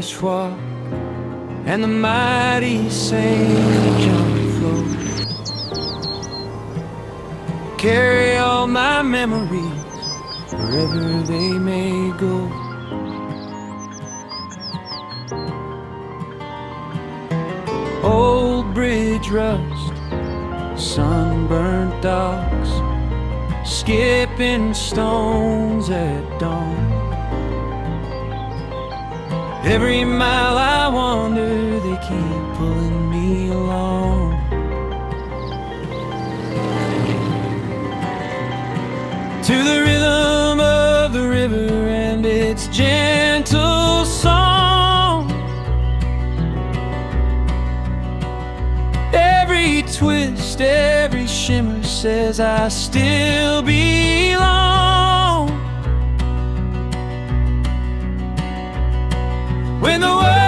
Nashua and the mighty St. John flow. Carry all my memories wherever they may go. Old bridge rust, sunburnt docks, skipping stones at dawn. Every mile I wander, they keep pulling me along. To the rhythm of the river and its gentle song. Every twist, every shimmer says I still belong. When the world